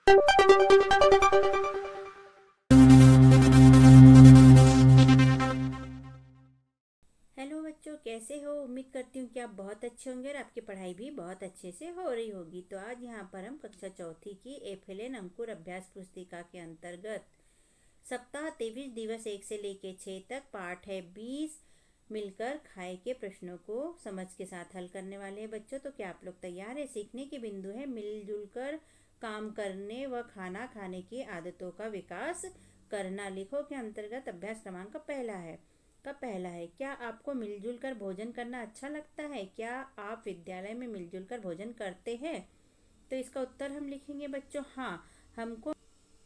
Hello बच्चों, कैसे हो। उम्मीद करती हूँ कि आप बहुत अच्छे होंगे और आपकी पढ़ाई भी बहुत अच्छे से हो रही होगी। तो आज यहाँ पर हम कक्षा चौथी की एफएलएन अंकुर अभ्यास पुस्तिका के अंतर्गत सप्ताह 23 दिवस 1 से लेके 6 तक पाठ है 20 मिलकर खाए के प्रश्नों को समझ के साथ हल करने वाले हैं बच्चों। तो क्या आप लोग तैयार है। सीखने के बिंदु है मिलजुल कर काम करने व खाना खाने की आदतों का विकास करना। लिखो के अंतर्गत अभ्यास क्रमांक पहला है क्या आपको मिलजुल कर भोजन करना अच्छा लगता है। क्या आप विद्यालय में मिलजुल कर भोजन करते हैं। तो इसका उत्तर हम लिखेंगे बच्चों, हाँ हमको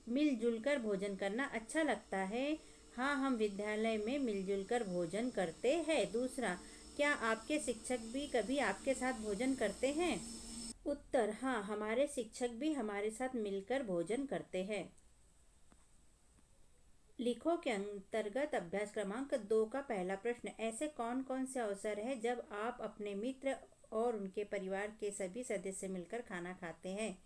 मिलजुल कर भोजन करना अच्छा लगता है। हाँ, हम विद्यालय में मिलजुल कर भोजन करते हैं। दूसरा, क्या आपके शिक्षक भी कभी आपके साथ भोजन करते हैं। उत्तर, हाँ हमारे शिक्षक भी हमारे साथ मिलकर भोजन करते हैं। लिखो के अंतर्गत अभ्यास क्रमांक 2 का पहला प्रश्न, ऐसे कौन कौन से अवसर है जब आप अपने मित्र और उनके परिवार के सभी सदस्य मिलकर खाना खाते हैं।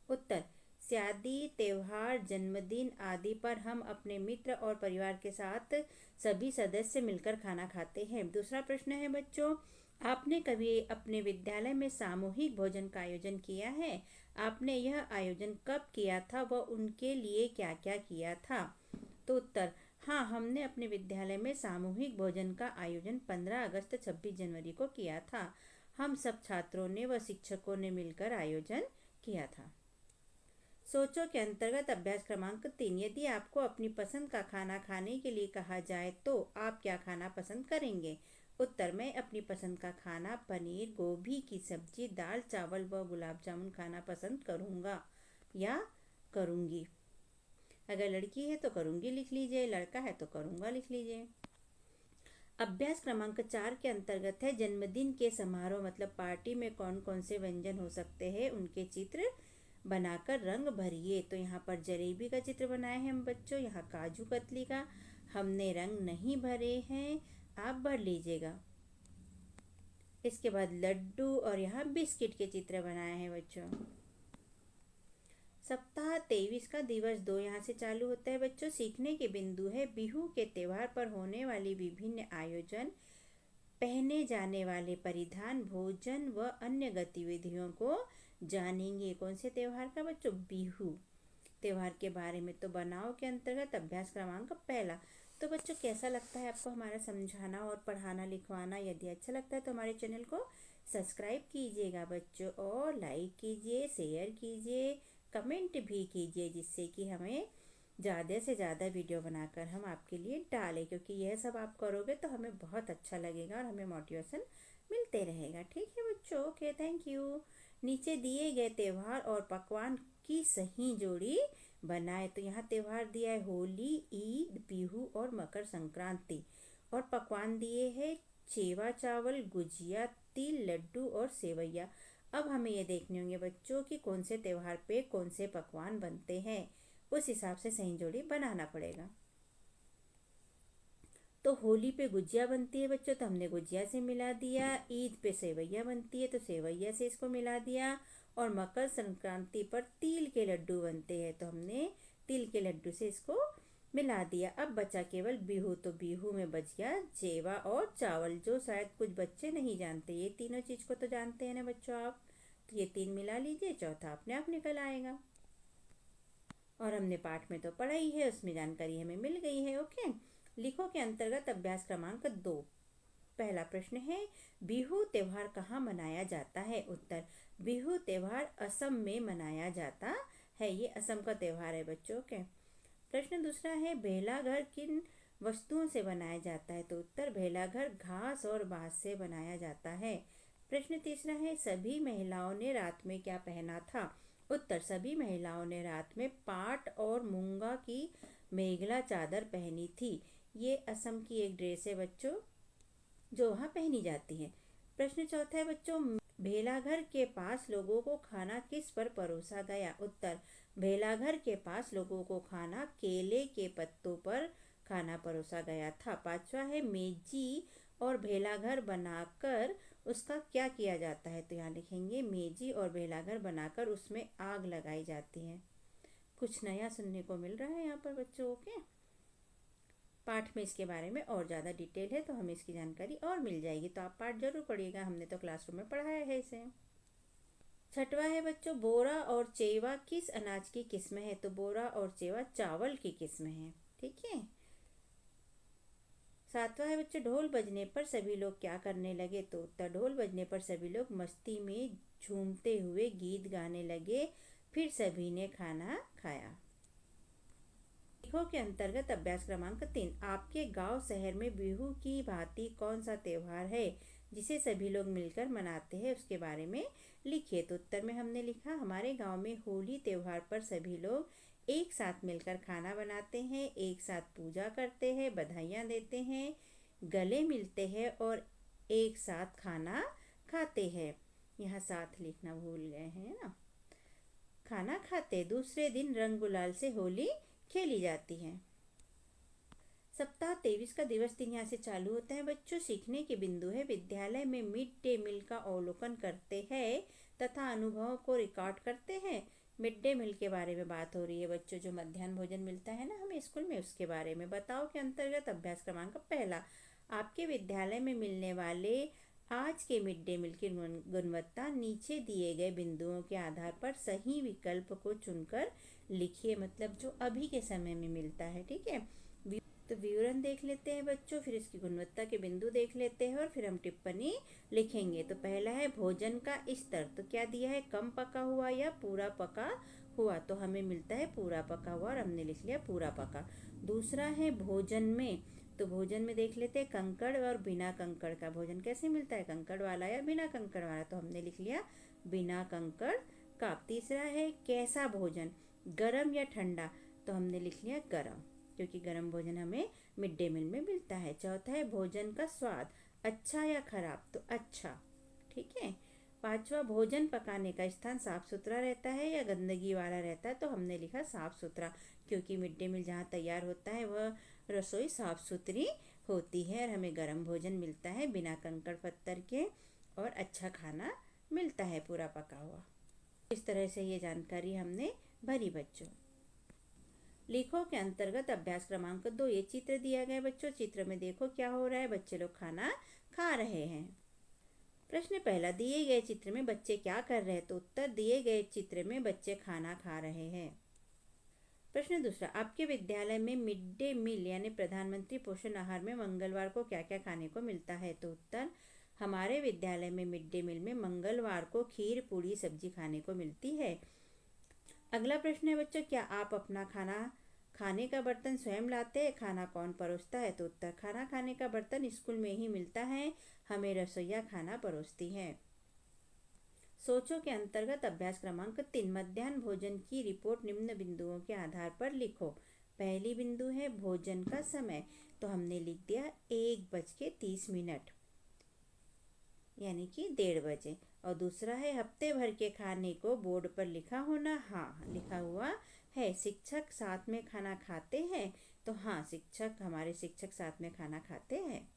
उत्तर, शादी, त्योहार, जन्मदिन आदि पर हम अपने मित्र और परिवार के साथ सभी सदस्य मिलकर खाना खाते हैं। दूसरा प्रश्न है बच्चों, आपने कभी अपने विद्यालय में सामूहिक भोजन का आयोजन किया है। आपने यह आयोजन कब किया था व उनके लिए क्या क्या किया था। तो उत्तर, हाँ हमने अपने विद्यालय में सामूहिक भोजन का आयोजन 15 अगस्त 26 जनवरी को किया था। हम सब छात्रों ने व शिक्षकों ने मिलकर आयोजन किया था। सोचो के अंतर्गत अभ्यास क्रमांक 3, यदि आपको अपनी पसंद का खाना खाने के लिए कहा जाए तो आप क्या खाना पसंद करेंगे। उत्तर, मैं अपनी पसंद का खाना पनीर, गोभी की सब्जी, दाल चावल व गुलाब जामुन खाना पसंद करूँगा या करूँगी। अगर लड़की है तो करूँगी लिख लीजिए, लड़का है तो करूँगा लिख लीजिए। अभ्यास क्रमांक 4 के अंतर्गत है जन्मदिन के समारोह मतलब पार्टी में कौन कौन से व्यंजन हो सकते हैं, उनके चित्र बनाकर रंग भरिए। तो यहाँ पर जलेबी का चित्र बनाए हैं हम बच्चों, यहाँ काजू कतली का हमने रंग नहीं भरे हैं, आप भर लीजिएगा। इसके बाद लड्डू और यहाँ बिस्किट के चित्र बनाए हैं बच्चों। सप्ताह 23 का दिवस 2 यहाँ से चालू होता है बच्चों। सीखने के बिंदु है बिहू के त्यौहार पर होने वाली विभिन्न आयोजन, पहने जाने वाले परिधान, भोजन व अन्य गतिविधियों को जानेंगे। कौन से त्यौहार का बच्चों, बिहू त्यौहार के बारे में। तो बनाओ के अंतर्गत अभ्यास क्रमांक पहला। तो बच्चों कैसा लगता है आपको हमारा समझाना और पढ़ाना लिखवाना। यदि अच्छा लगता है तो हमारे चैनल को सब्सक्राइब कीजिएगा बच्चों, और लाइक कीजिए, शेयर कीजिए, कमेंट भी कीजिए, जिससे कि हमें ज़्यादा से ज़्यादा वीडियो बनाकर हम आपके लिए डालें। क्योंकि यह सब आप करोगे तो हमें बहुत अच्छा लगेगा और हमें मोटिवेशन मिलते रहेगा। ठीक है बच्चों, ओके, थैंक यू। नीचे दिए गए त्यौहार और पकवान की सही जोड़ी बनाए। तो यहाँ त्यौहार दिया है होली, ईद, बिहू और मकर संक्रांति, और पकवान दिए हैं चेवा चावल, गुजिया, तिल, लड्डू और सेवैया। अब हमें ये देखने होंगे बच्चों कि कौन से त्यौहार पे कौन से पकवान बनते हैं, उस हिसाब से सही जोड़ी बनाना पड़ेगा। तो होली पे गुजिया बनती है बच्चों, तो हमने गुजिया से मिला दिया। ईद पे सेवैया बनती है तो सेवैया से इसको मिला दिया। और मकर संक्रांति पर तिल के लड्डू बनते हैं तो हमने तिल के लड्डू से इसको मिला दिया। अब बचा केवल बिहू, तो बिहू में बच गया जेवा और चावल, जो शायद कुछ बच्चे नहीं जानते। ये तीनों चीज़ को तो जानते हैं ना बच्चों आप। तो ये 3 मिला लीजिए, चौथा अपने आप निकल आएगा। और हमने पाठ में तो पढ़ा ही है, उसमें जानकारी हमें मिल गई है। ओके, लिखो के अंतर्गत अभ्यास क्रमांक 2। पहला प्रश्न है बिहू त्यौहार कहाँ मनाया जाता है। उत्तर, बिहू त्यौहार असम में मनाया जाता है। ये असम का त्यौहार है बच्चों के। प्रश्न दूसरा है भेला घर किन वस्तुओं से बनाया जाता है। तो उत्तर, भेला घर घास और बांस से बनाया जाता है। प्रश्न तीसरा है सभी महिलाओं ने रात में क्या पहना था। उत्तर, सभी महिलाओं ने रात में पाट और मूंगा की मेघला चादर पहनी थी। ये असम की एक ड्रेस है बच्चों, जो वहाँ पहनी जाती है। प्रश्न चौथा है बच्चों, भेलाघर के पास लोगों को खाना किस पर परोसा गया। उत्तर, भेलाघर के पास लोगों को खाना केले के पत्तों पर खाना परोसा गया था। पांचवा है मेजी और भेलाघर बनाकर उसका क्या किया जाता है। तो यहाँ लिखेंगे मेजी और भेलाघर बनाकर उसमें आग लगाई जाती है। कुछ नया सुनने को मिल रहा है यहाँ पर बच्चों। ओके, पाठ में इसके बारे में और ज़्यादा डिटेल है तो हमें इसकी जानकारी और मिल जाएगी, तो आप पाठ जरूर पढ़िएगा, हमने तो क्लासरूम में पढ़ाया है इसे। छठवा है बच्चों, बोरा और चेवा किस अनाज की किस्म है? तो बोरा और चेवा चावल की किस्म है। ठीक है। सातवां है बच्चों, ढोल बजने पर सभी लोग क्या करने लगे? तो उत्तर, ढोल बजने पर सभी लोग मस्ती में झूमते हुए गीत गाने लगे, फिर सभी ने खाना खाया। लेखों के अंतर्गत अभ्यास क्रमांक 3, आपके गांव शहर में बिहू की भांति कौन सा त्योहार है जिसे सभी लोग मिलकर मनाते हैं, उसके बारे में लिखिए। तो उत्तर में हमने लिखा, हमारे गांव में होली त्योहार पर सभी लोग एक साथ मिलकर खाना बनाते हैं, एक साथ पूजा करते हैं, बधाइयाँ देते हैं, गले मिलते हैं और एक साथ खाना खाते हैं। यहाँ साथ लिखना भूल गए हैं ना। खाना खाते दूसरे दिन रंग गुलाल से होली खेली जाती है। सप्ताह 23 का दिवस दिन यहाँ से चालू होता है बच्चों। सीखने के बिंदु है, विद्यालय में मिड डे मील का अवलोकन करते हैं तथा अनुभवों को रिकॉर्ड करते हैं। मिड डे मील के बारे में बात हो रही है बच्चों, जो मध्याह्न भोजन मिलता है ना हमें स्कूल में, उसके बारे में बताओ। के अंतर्गत अभ्यास क्रमांक पहला, आपके विद्यालय में मिलने वाले आज के मिड डे मील की गुणवत्ता नीचे दिए गए बिंदुओं के आधार पर सही विकल्प को चुनकर लिखिए, मतलब जो अभी के समय में मिलता है। ठीक है, तो विवरण देख लेते हैं बच्चों, फिर इसकी गुणवत्ता के बिंदु देख लेते हैं और फिर हम टिप्पणी लिखेंगे। तो पहला है भोजन का स्तर, तो क्या दिया है, कम पका हुआ या पूरा पका हुआ? तो हमें मिलता है पूरा पका हुआ और हमने लिख लिया पूरा पका। दूसरा है भोजन में, तो भोजन में देख लेते हैं कंकड़ और बिना कंकड़ का भोजन कैसे मिलता है, कंकड़ वाला या बिना कंकड़ वाला? तो हमने लिख लिया बिना कंकड़ का। तीसरा है कैसा भोजन, गरम या ठंडा? तो हमने लिख लिया गरम, क्योंकि गरम भोजन हमें मिड डे मील में मिलता है। चौथा है भोजन का स्वाद, अच्छा या खराब? तो अच्छा। ठीक है। पांचवा, भोजन पकाने का स्थान साफ सुथरा रहता है या गंदगी वाला रहता है? तो हमने लिखा साफ सुथरा, क्योंकि मिड डे मील जहाँ तैयार होता है वह रसोई साफ सुथरी होती है और हमें गर्म भोजन मिलता है बिना कंकड़ पत्थर के और अच्छा खाना मिलता है पूरा पका हुआ। इस तरह से ये जानकारी हमने भरी बच्चों। लेखों के अंतर्गत अभ्यास क्रमांक 2, ये चित्र दिया गया है बच्चों। चित्र में देखो क्या हो रहा है, बच्चे लोग खाना खा रहे हैं। प्रश्न पहला, दिए गए चित्र में बच्चे क्या कर रहे हैं? तो उत्तर, दिए गए चित्र में बच्चे खाना खा रहे हैं। प्रश्न दूसरा, आपके विद्यालय में मिड डे मील यानी प्रधानमंत्री पोषण आहार में मंगलवार को क्या क्या खाने को मिलता है? तो उत्तर, हमारे विद्यालय में मिड डे मील में मंगलवार को खीर पूड़ी सब्जी खाने को मिलती है। अगला प्रश्न है बच्चों, क्या आप अपना खाने का बर्तन स्वयं लाते हैं? खाना कौन परोसता है? तो उत्तर, खाना खाने का बर्तन स्कूल में ही मिलता है, हमें रसोइया खाना परोसती है। सोचो के अंतर्गत अभ्यास क्रमांक 3, मध्याह्न भोजन की रिपोर्ट निम्न बिंदुओं के आधार पर लिखो। पहली बिंदु है भोजन का समय, तो हमने लिख दिया 1:30 यानी कि 1:30 बजे। और दूसरा है हफ्ते भर के खाने को बोर्ड पर लिखा होना, हाँ लिखा हुआ है। शिक्षक साथ में खाना खाते हैं, तो हाँ हमारे शिक्षक साथ में खाना खाते हैं।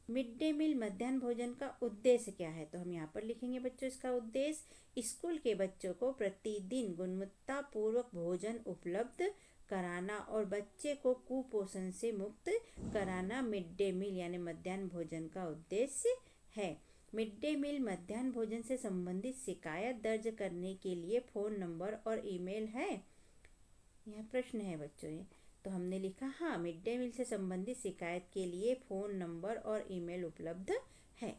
मिड डे मील मध्याह्न भोजन का उद्देश्य क्या है? तो हम यहाँ पर लिखेंगे बच्चों, इसका उद्देश्य स्कूल के बच्चों को प्रतिदिन गुणवत्तापूर्वक भोजन उपलब्ध कराना और बच्चे को कुपोषण से मुक्त कराना मिड डे मील यानी मध्याह्न भोजन का उद्देश्य है। मिड डे मील मध्याह्न भोजन से संबंधित शिकायत दर्ज करने के लिए फ़ोन नंबर और ईमेल है? यह प्रश्न है बच्चों ये, तो हमने लिखा हाँ, मिड डे मील से संबंधित शिकायत के लिए फ़ोन नंबर और ईमेल उपलब्ध है।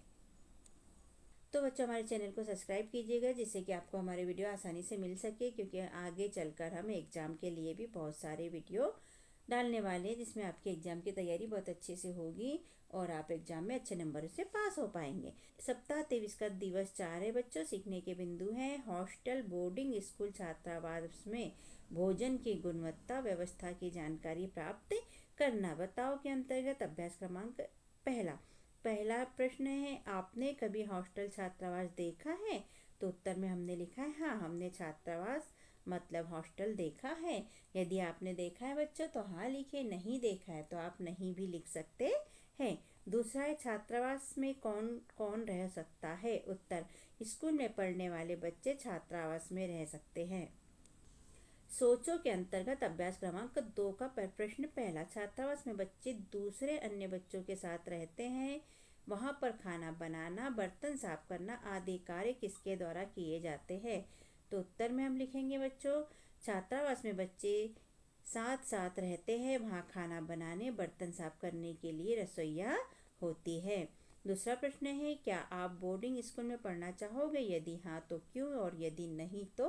तो बच्चों हमारे चैनल को सब्सक्राइब कीजिएगा, जिससे कि आपको हमारे वीडियो आसानी से मिल सके, क्योंकि आगे चलकर हम एग्ज़ाम के लिए भी बहुत सारे वीडियो डालने वाले हैं, जिसमें आपकी एग्ज़ाम की तैयारी बहुत अच्छे से होगी और आप एग्ज़ाम में अच्छे नंबर से पास हो पाएंगे। सप्ताह 23 का दिवस 4 है बच्चों। सीखने के बिंदु हैं, हॉस्टल बोर्डिंग स्कूल छात्रावास में भोजन की गुणवत्ता व्यवस्था की जानकारी प्राप्त करना। बताओ के अंतर्गत अभ्यास क्रमांक पहला प्रश्न है, आपने कभी हॉस्टल छात्रावास देखा है? तो उत्तर में हमने लिखा है हाँ, हमने छात्रावास मतलब हॉस्टल देखा है। यदि आपने देखा है बच्चों तो हाँ लिखिए, नहीं देखा है तो आप नहीं भी लिख सकते हैं। दूसरा है, छात्रावास में कौन कौन रह सकता है? उत्तर, स्कूल में पढ़ने वाले बच्चे छात्रावास में रह सकते हैं। सोचो के अंतर्गत अभ्यास क्रमांक 2 का प्रश्न पहला, छात्रावास में बच्चे दूसरे अन्य बच्चों के साथ रहते हैं। वहां पर खाना बनाना, बर्तन साफ करना आदि कार्य किसके द्वारा किए जाते हैं? तो उत्तर में हम लिखेंगे बच्चों, छात्रावास में बच्चे साथ साथ रहते हैं। वहाँ खाना बनाने, बर्तन साफ करने के लिए रसोइया होती है। दूसरा प्रश्न है, क्या आप बोर्डिंग स्कूल में पढ़ना चाहोगे? यदि हाँ तो क्यों, और यदि नहीं तो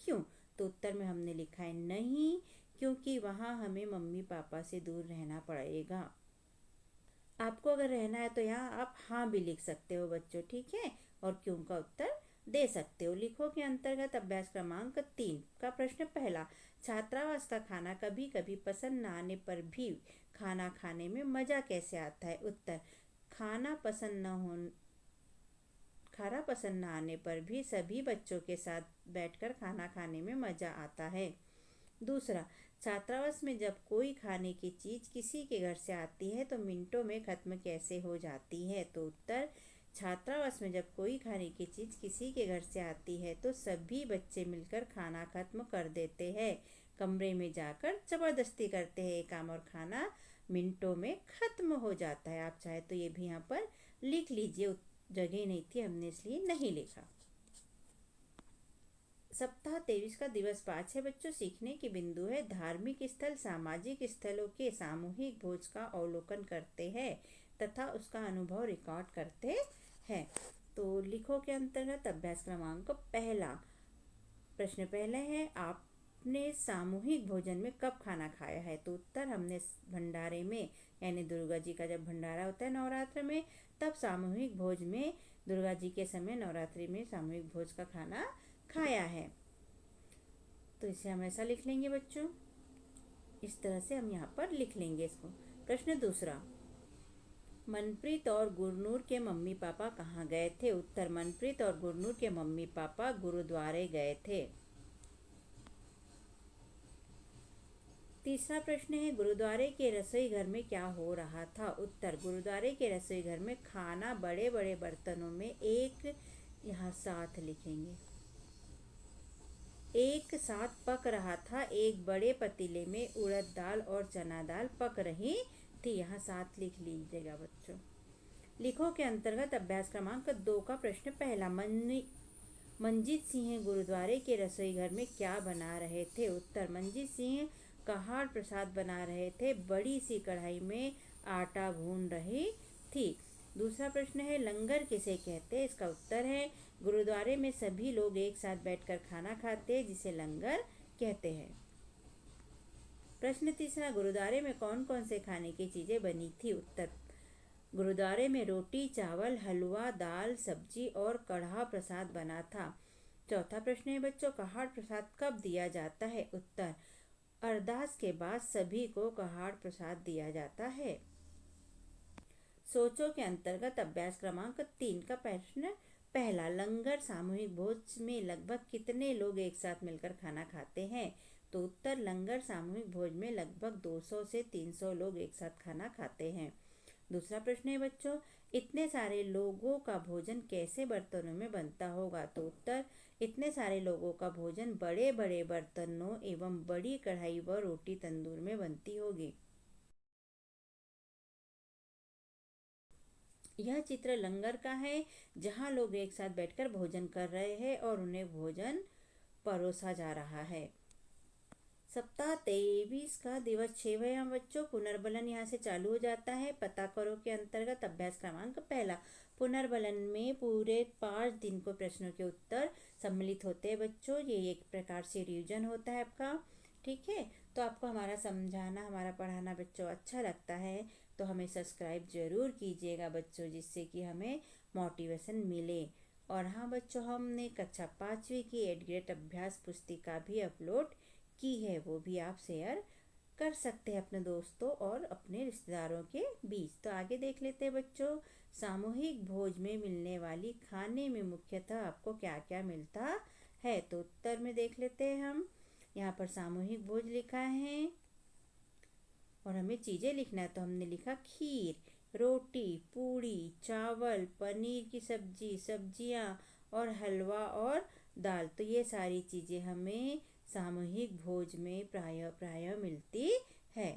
क्यों? तो उत्तर में हमने लिखा है नहीं, क्योंकि वहाँ हमें मम्मी पापा से दूर रहना पड़ेगा। आपको अगर रहना है तो यहाँ आप हाँ भी लिख सकते हो बच्चों, ठीक है, और क्यों का उत्तर दे सकते हो। लिखो के अंतर्गत अभ्यास क्रमांक 3 का प्रश्न पहला, छात्रावास का खाना कभी कभी पसंद न आने पर भी खाना खाने में मजा कैसे आता है? उत्तर, खाना पसंद न आने पर भी सभी बच्चों के साथ बैठकर खाना खाने में मजा आता है। दूसरा, छात्रावास में जब कोई खाने की चीज किसी के घर से आती है तो मिनटों में खत्म कैसे हो जाती है? तो उत्तर, छात्रावास में जब कोई खाने की चीज किसी के घर से आती है तो सभी बच्चे मिलकर खाना खत्म कर देते हैं। कमरे में जाकर जबरदस्ती करते हैं ये काम और खाना मिनटों में खत्म हो जाता है। आप चाहे तो ये भी यहाँ पर लिख लीजिए, जगह नहीं थी हमने इसलिए नहीं लिखा। सप्ताह 23 का दिवस 5 है बच्चों। सीखने के बिंदु है, धार्मिक स्थल सामाजिक स्थलों के सामूहिक भोज का अवलोकन करते हैं तथा उसका अनुभव रिकॉर्ड करते हैं। तो लिखो के अंतर्गत अभ्यास क्रमांक पहला, प्रश्न पहले है, आपने सामूहिक भोजन में कब खाना खाया है? तो उत्तर, हमने भंडारे में, यानी दुर्गा जी का जब भंडारा होता है नवरात्र में, तब सामूहिक भोज में, दुर्गा जी के समय नवरात्रि में सामूहिक भोज का खाना खाया है। तो इसे हम ऐसा लिख लेंगे बच्चों, इस तरह से हम यहाँ पर लिख लेंगे इसको। प्रश्न दूसरा, मनप्रीत और गुरनूर के मम्मी पापा कहाँ गए थे? उत्तर, मनप्रीत और गुरनूर के मम्मी पापा गुरुद्वारे गए थे। तीसरा प्रश्न है, गुरुद्वारे के रसोई घर में क्या हो रहा था? उत्तर, गुरुद्वारे के रसोई घर में खाना बड़े बड़े बर्तनों में यहाँ साथ लिखेंगे, एक साथ पक रहा था। एक बड़े पतीले में उड़द दाल और चना दाल पक रही थी। यहाँ साथ लिख लीजिएगा बच्चों। लिखो के अंतर्गत अभ्यास क्रमांक 2 का प्रश्न पहला, मंजीत सिंह गुरुद्वारे के रसोई घर में क्या बना रहे थे? उत्तर, मंजीत सिंह कहाड़ प्रसाद बना रहे थे। बड़ी सी कढ़ाई में आटा भून रही थी। दूसरा प्रश्न है, लंगर किसे कहते हैं? इसका उत्तर है, गुरुद्वारे में सभी लोग एक साथ बैठकर खाना खाते हैं जिसे लंगर कहते हैं। प्रश्न तीसरा, गुरुद्वारे में कौन कौन से खाने की चीजें बनी थी? उत्तर, गुरुद्वारे में रोटी चावल हलवा दाल सब्जी और कढ़ा प्रसाद बना था। चौथा प्रश्न है बच्चों, कहाड़ प्रसाद कब दिया जाता है? उत्तर, अरदास के बाद सभी को कहाड़ प्रसाद दिया जाता है। सोचो के अंतर्गत अभ्यास क्रमांक 3 का प्रश्न पहला, लंगर सामूहिक भोज में लगभग कितने लोग एक साथ मिलकर खाना खाते हैं? तो उत्तर, लंगर सामूहिक भोज में लगभग 200 से 300 लोग एक साथ खाना खाते हैं। दूसरा प्रश्न है बच्चों, इतने सारे लोगों का भोजन कैसे बर्तनों में बनता होगा? तो उत्तर, इतने सारे लोगों का भोजन बड़े बड़े बर्तनों एवं बड़ी कढ़ाई व रोटी तंदूर में बनती होगी। यह चित्र लंगर का है, जहां लोग एक साथ बैठकर भोजन कर रहे हैं और उन्हें भोजन परोसा जा रहा है। सप्ताह 23 का दिवस 6 बच्चों। पुनर्बलन यहाँ से चालू हो जाता है। पता करो के अंतर्गत अभ्यास क्रमांक पहला, पुनर्बलन में पूरे 5 दिन को प्रश्नों के उत्तर सम्मिलित होते हैं बच्चों। ये एक प्रकार से रिवीजन होता है आपका, ठीक है। तो आपको हमारा समझाना, हमारा पढ़ाना बच्चों अच्छा लगता है तो हमें सब्सक्राइब जरूर कीजिएगा बच्चों, जिससे कि हमें मोटिवेशन मिले। और हाँ बच्चों, हमने कक्षा 5वीं की 8th ग्रेड अभ्यास पुस्तिका भी अपलोड की है, वो भी आप शेयर कर सकते हैं अपने दोस्तों और अपने रिश्तेदारों के बीच। तो आगे देख लेते हैं बच्चों, सामूहिक भोज में मिलने वाली खाने में मुख्यतः आपको क्या क्या मिलता है? तो उत्तर में देख लेते हैं हम। यहाँ पर सामूहिक भोज लिखा है और हमें चीज़ें लिखना है, तो हमने लिखा खीर, रोटी, पूड़ी, चावल, पनीर की सब्जी, सब्जियाँ और हलवा और दाल। तो ये सारी चीज़ें हमें सामूहिक भोज में प्रायः मिलती है।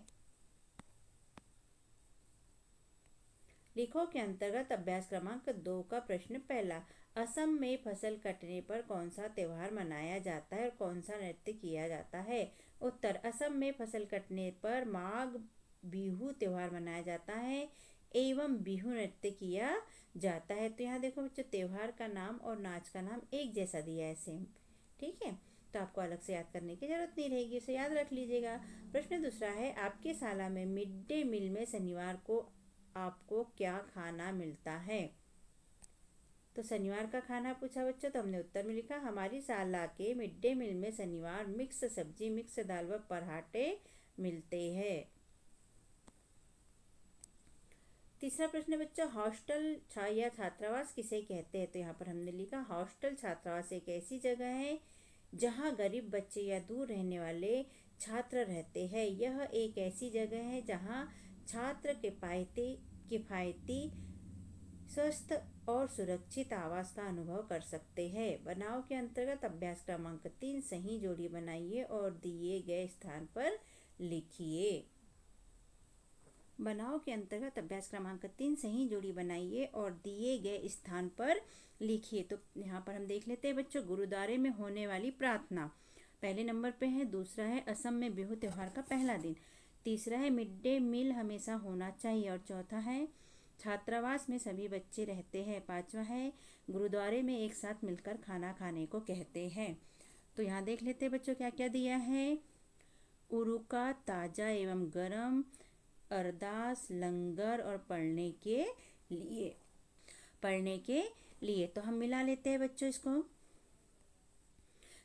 लिखो के अंतर्गत अभ्यास क्रमांक 2 का प्रश्न पहला, असम में फसल कटने पर कौन सा त्योहार मनाया जाता है और कौन सा नृत्य किया जाता है। उत्तर, असम में फसल कटने पर माघ बिहू त्योहार मनाया जाता है एवं बिहू नृत्य किया जाता है। तो यहाँ देखो बच्चों, त्योहार का नाम और नाच का नाम एक जैसा दिया है, सेम। ठीक है, तो आपको अलग से याद करने की जरूरत नहीं रहेगी, उसे याद रख लीजिएगा। प्रश्न दूसरा है, आपके शाला में मिड डे मील में शनिवार को आपको क्या खाना मिलता है। तो शनिवार का खाना पूछा बच्चों, तो हमने उत्तर में लिखा, हमारी शाला के मिड डे मील में शनिवार मिक्स सब्जी, मिक्स दाल व पराठे मिलते हैं। तीसरा प्रश्न बच्चों, हॉस्टल या छात्रावास किसे कहते हैं। तो यहाँ पर हमने लिखा, हॉस्टल छात्रावास एक ऐसी जगह है जहाँ गरीब बच्चे या दूर रहने वाले छात्र रहते हैं। यह एक ऐसी जगह है जहाँ छात्र किफायती स्वस्थ और सुरक्षित आवास का अनुभव कर सकते हैं। बनाओ के अंतर्गत अभ्यास क्रमांक 3 सही जोड़ी बनाइए और दिए गए स्थान पर लिखिए। बनाओ के अंतर्गत अभ्यास क्रमांक 3 सही जोड़ी बनाइए और दिए गए स्थान पर लिखिए। तो यहाँ पर हम देख लेते हैं बच्चों, गुरुद्वारे में होने वाली प्रार्थना पहले नंबर पे है। दूसरा है, असम में बिहू त्योहार का पहला दिन। तीसरा है, मिड डे मील हमेशा होना चाहिए। और चौथा है, छात्रावास में सभी बच्चे रहते हैं। पांचवा है, गुरुद्वारे में एक साथ मिलकर खाना खाने को कहते हैं। तो यहाँ देख लेते हैं बच्चों क्या क्या दिया है। उरुका, ताज़ा एवं गरम, अरदास, लंगर और पढ़ने के लिए। तो हम मिला लेते हैं बच्चों इसको।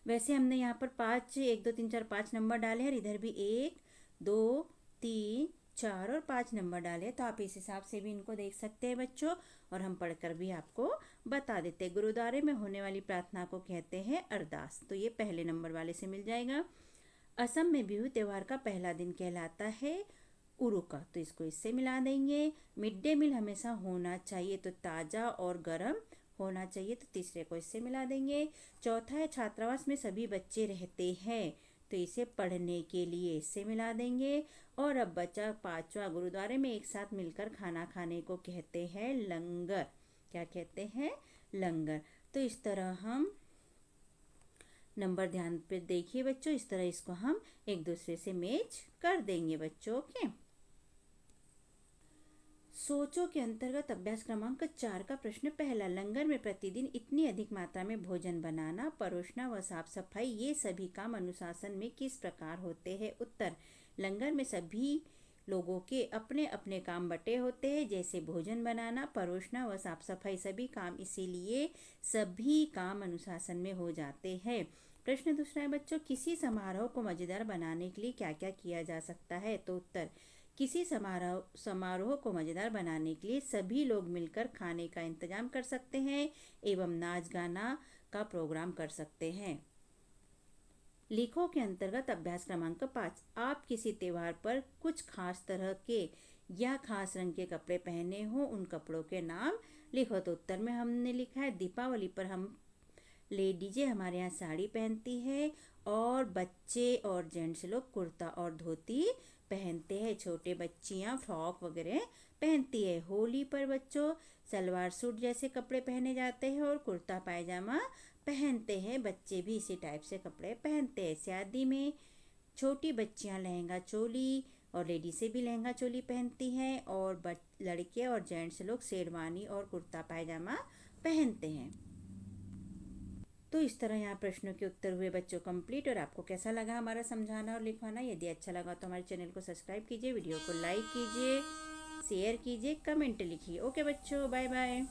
वैसे हमने यहाँ पर 5 1 2 3 4 5 नंबर डाले हैं और इधर भी 1 2 3 4 और 5 नंबर डाले, तो आप इस हिसाब से भी इनको देख सकते हैं बच्चों। और हम पढ़कर भी आपको बता देते हैं। गुरुद्वारे में होने वाली प्रार्थना को कहते हैं अरदास, तो ये पहले नंबर वाले से मिल जाएगा। असम में बिहू त्योहार का पहला दिन कहलाता है उरुका, तो इसको इससे मिला देंगे। मिड डे मील हमेशा होना चाहिए, तो ताज़ा और गर्म होना चाहिए, तो तीसरे को इससे मिला देंगे। चौथा है, छात्रावास में सभी बच्चे रहते हैं, तो इसे पढ़ने के लिए इससे मिला देंगे। और अब बचा पांचवा, गुरुद्वारे में एक साथ मिलकर खाना खाने को कहते हैं लंगर। क्या कहते हैं? लंगर। तो इस तरह हम नंबर ध्यान पे देखिए बच्चों, इस तरह इसको हम एक दूसरे से मैच कर देंगे बच्चों। ओके, सोचो के अंतर्गत अभ्यास क्रमांक 4 का प्रश्न पहला, लंगर में प्रतिदिन इतनी अधिक मात्रा में भोजन बनाना, परोसना व साफ सफाई ये सभी काम अनुशासन में किस प्रकार होते हैं। उत्तर, लंगर में सभी लोगों के अपने अपने काम बटे होते हैं, जैसे भोजन बनाना, परोसना व साफ सफाई सभी काम, इसीलिए सभी काम अनुशासन में हो जाते हैं। प्रश्न दूसरा है बच्चों, किसी समारोह को मजेदार बनाने के लिए क्या क्या किया जा सकता है। तो उत्तर, किसी समारोह को मजेदार बनाने के लिए सभी लोग मिलकर खाने का इंतजाम कर सकते हैं एवं नाच गाना का प्रोग्राम कर सकते हैं। लिखो के अंतर्गत अभ्यास क्रमांक 5, आप किसी त्योहार पर कुछ खास तरह के या खास रंग के कपड़े पहने हो, उन कपड़ों के नाम लिखो। तो उत्तर में हमने लिखा है, दीपावली पर हम लेडीजें हमारे यहाँ साड़ी पहनती है और बच्चे और जेंट्स लोग कुर्ता और धोती पहनते हैं, छोटे बच्चियाँ फ्रॉक वगैरह पहनती है। होली पर बच्चों सलवार सूट जैसे कपड़े पहने जाते हैं और कुर्ता पायजामा पहनते हैं, बच्चे भी इसी टाइप से कपड़े पहनते हैं। शादी में छोटी बच्चियाँ लहंगा चोली और लेडीज़ें भी लहंगा चोली पहनती हैं और लड़के और जेंट्स लोग शेरवानी और कुर्ता पायजामा पहनते हैं। तो इस तरह यहाँ प्रश्नों के उत्तर हुए बच्चों कंप्लीट। और आपको कैसा लगा हमारा समझाना और लिखवाना? यदि अच्छा लगा तो हमारे चैनल को सब्सक्राइब कीजिए, वीडियो को लाइक कीजिए, शेयर कीजिए, कमेंट लिखिए। ओके बच्चों, बाय बाय।